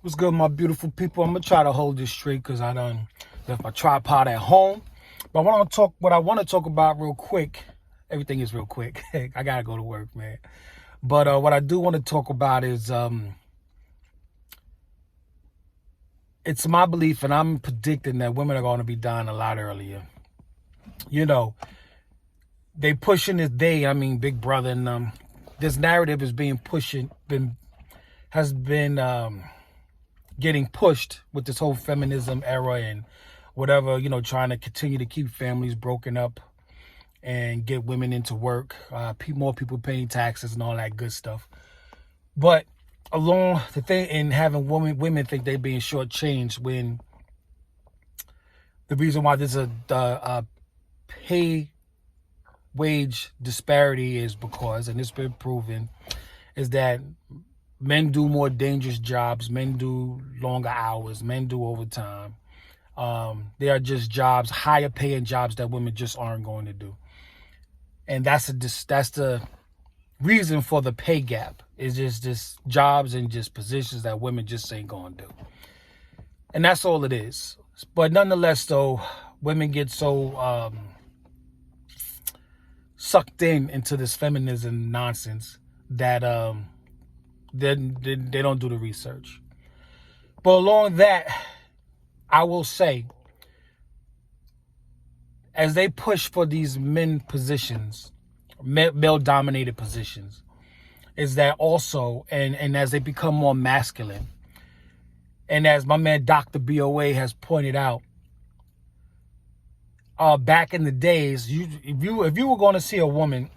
What's good, my beautiful people? I'm gonna try to hold this straight because I done left my tripod at home. But what I want to talk about real quick. Everything is real quick. I gotta go to work, man. But what I do want to talk about is it's my belief, and I'm predicting that women are going to be dying a lot earlier. You know, they pushing this day. I mean, Big Brother, and this narrative is has been getting pushed with this whole feminism era and whatever, trying to continue to keep families broken up and get women into work, more people paying taxes and all that good stuff. But along the thing in having women think they're being shortchanged, when the reason why there's a pay wage disparity is because, and it's been proven, is that men do more dangerous jobs, men do longer hours, men do overtime. They are just jobs, higher paying jobs that women just aren't going to do. And that's the reason for the pay gap, is just jobs and just positions that women just ain't going to do. And that's all it is. But nonetheless, though, women get so sucked into this feminism nonsense that they don't do the research. But along that, I will say, as they push for these men positions, male-dominated positions, is that also, and as they become more masculine, and as my man Dr. BOA has pointed out, back in the days, if you were going to see a woman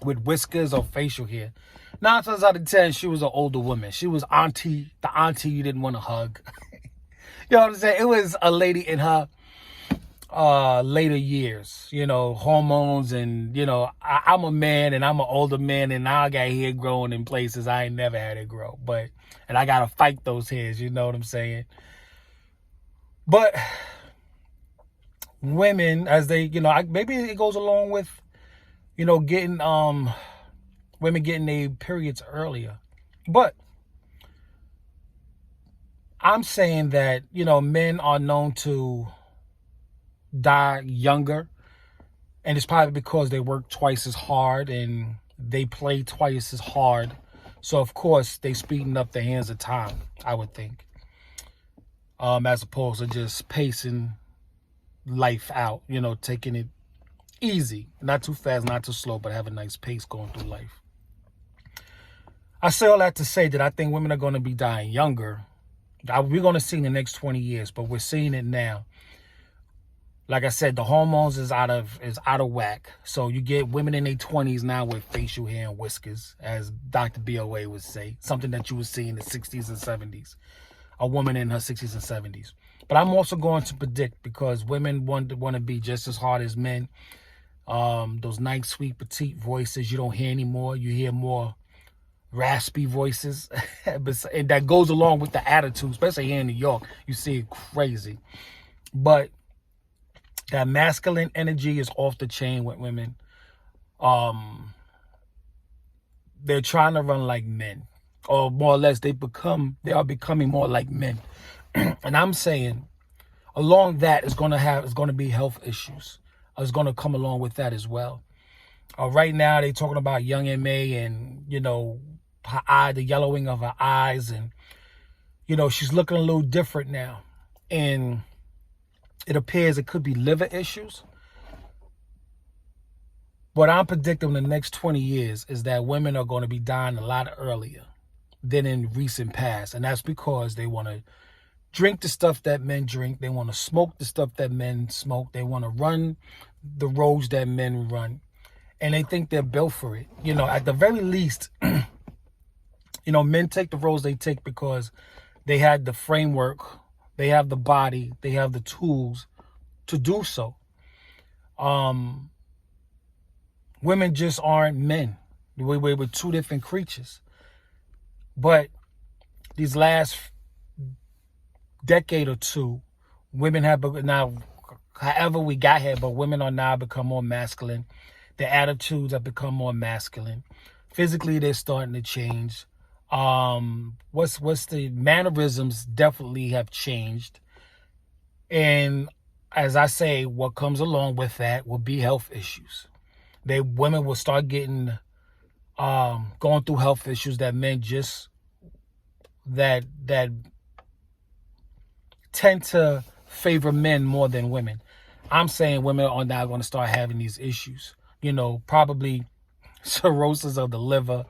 with whiskers or facial hair, 9 times out of 10, she was an older woman. She was the auntie you didn't want to hug. You know what I'm saying? It was a lady in her later years, hormones, and, I'm a man and I'm an older man, and now I got hair growing in places I ain't never had it grow. And I got to fight those hairs, you know what I'm saying? But women, as they, maybe it goes along with, getting, women getting their periods earlier. But I'm saying that, men are known to die younger, and it's probably because they work twice as hard and they play twice as hard. So of course they speeding up their hands of time, I would think, as opposed to just pacing life out, taking it easy, not too fast, not too slow, but have a nice pace going through life. I say all that to say that I think women are going to be dying younger. We're going to see in the next 20 years, but we're seeing it now. Like I said, the hormones is out of whack. So you get women in their 20s now with facial hair and whiskers, as Dr. BOA would say, something that you would see in the 60s and 70s. A woman in her 60s and 70s. But I'm also going to predict, because women want to be just as hard as men. Those nice, sweet, petite voices you don't hear anymore. You hear more raspy voices. And that goes along with the attitude, especially here in New York. You see it crazy. But that masculine energy is off the chain with women. They're trying to run like men, or more or less they are becoming more like men. And I'm saying along that is going to be health issues. It's going to come along with that as well. Right now they're talking about young M.A. and, her eye, the yellowing of her eyes, and, she's looking a little different now. And it appears it could be liver issues. What I'm predicting in the next 20 years is that women are going to be dying a lot earlier than in recent past. And that's because they want to drink the stuff that men drink. They want to smoke the stuff that men smoke. They want to run the roads that men run. And they think they're built for it. At the very least, men take the roads they take because they had the framework, they have the body, they have the tools to do so. Women just aren't men. We're two different creatures. But these last decade or two, women have now, however we got here, but women are now become more masculine. Their attitudes have become more masculine. Physically, they're starting to change. What's the mannerisms definitely have changed. And as I say, what comes along with that will be health issues. Women will start getting going through health issues that men just that tend to favor men more than women. I'm saying women are now going to start having these issues. Probably cirrhosis of the liver.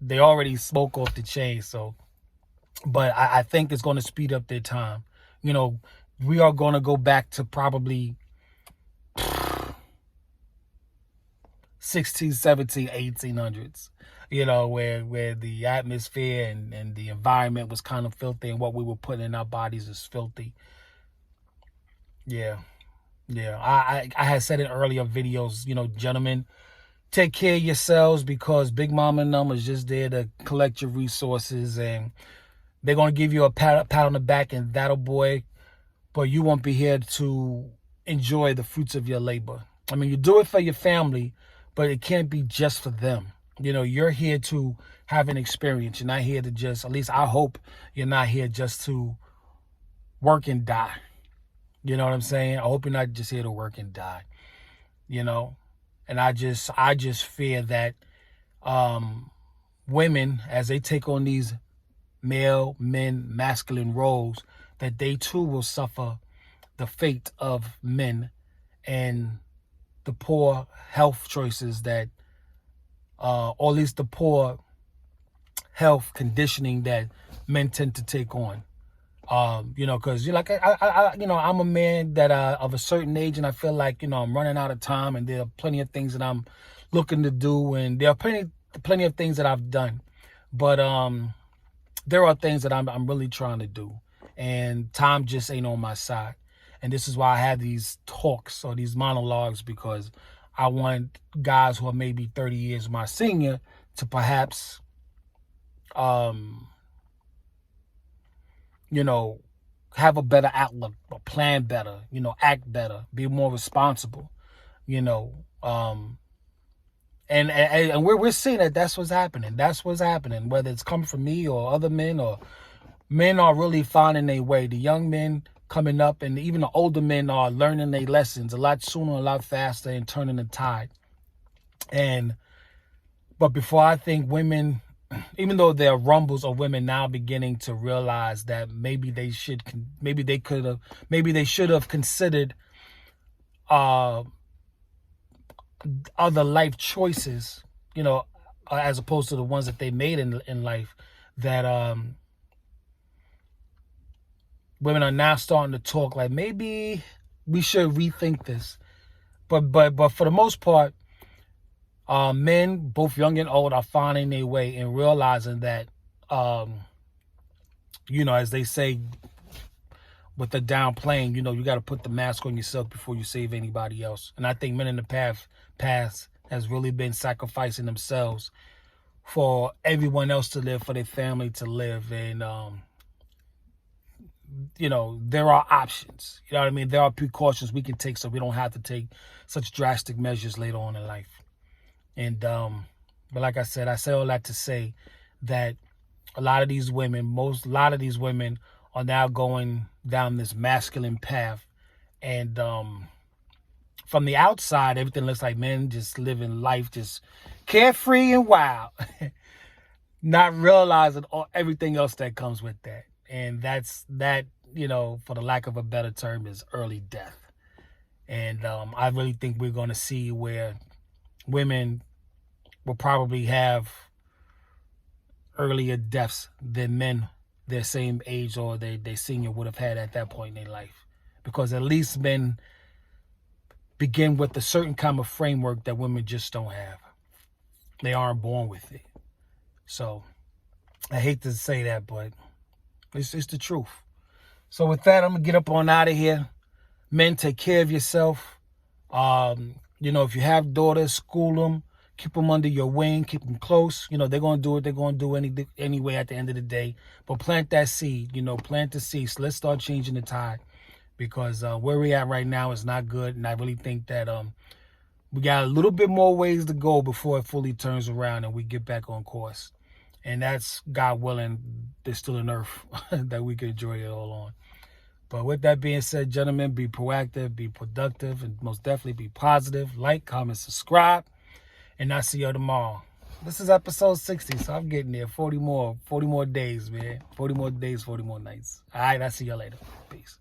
They already smoke off the chain, so. But I think it's going to speed up their time. We are going to go back to probably 16, 17, 1800s, where the atmosphere and the environment was kind of filthy, and what we were putting in our bodies is filthy. Yeah. I had said in earlier videos, gentlemen, take care of yourselves, because Big Mama and them is just there to collect your resources, and they're going to give you a pat on the back, and that'll boy, but you won't be here to enjoy the fruits of your labor. I mean, you do it for your family, but it can't be just for them. You're here to have an experience. You're not here to just, at least I hope you're not here just to work and die. You know what I'm saying? I hope you're not just here to work and die. And I just fear that women, as they take on these masculine roles, that they too will suffer the fate of men and the poor health choices that, or at least the poor health conditioning that men tend to take on. Because I'm a man that of a certain age, and I feel like I'm running out of time, and there are plenty of things that I'm looking to do, and there are plenty of things that I've done, but there are things that I'm really trying to do, and time just ain't on my side. And this is why I have these talks or these monologues, because I want guys who are maybe 30 years my senior to perhaps, have a better outlook, or plan better, act better, be more responsible, and we're seeing that that's what's happening. That's what's happening, whether it's coming from me or other men, or men are really finding their way. The young men coming up, and even the older men are learning their lessons a lot sooner, a lot faster, and turning the tide. But before, I think women, even though there are rumbles of women now beginning to realize that maybe they should have considered other life choices, as opposed to the ones that they made in life, that women are now starting to talk like maybe we should rethink this. But for the most part, men, both young and old, are finding their way and realizing that, as they say with the downplaying, you got to put the mask on yourself before you save anybody else. And I think men in the past has really been sacrificing themselves for everyone else to live, for their family to live. And, there are options. You know what I mean? There are precautions we can take so we don't have to take such drastic measures later on in life. And, but like I said all that to say that a lot of these women are now going down this masculine path. And, from the outside, everything looks like men just living life just carefree and wild, not realizing everything else that comes with that. And that, for the lack of a better term, is early death. And I really think we're going to see where women will probably have earlier deaths than men their same age or their senior would have had at that point in their life. Because at least men begin with a certain kind of framework that women just don't have. They aren't born with it. So I hate to say that, but it's the truth. So with that, I'm going to get up on out of here. Men, take care of yourself. If you have daughters, school them. Keep them under your wing. Keep them close. They're going to do what they're going to do anyway at the end of the day. But plant that seed. Plant the seed. So let's start changing the tide. Because where we're at right now is not good. And I really think that we got a little bit more ways to go before it fully turns around and we get back on course. And that's, God willing, there's still an earth that we can enjoy it all on. But with that being said, gentlemen, be proactive, be productive, and most definitely be positive. Like, comment, subscribe, and I'll see you tomorrow. This is episode 60, so I'm getting there. 40 more days, man. 40 more days, 40 more nights. All right, I'll see you later. Peace.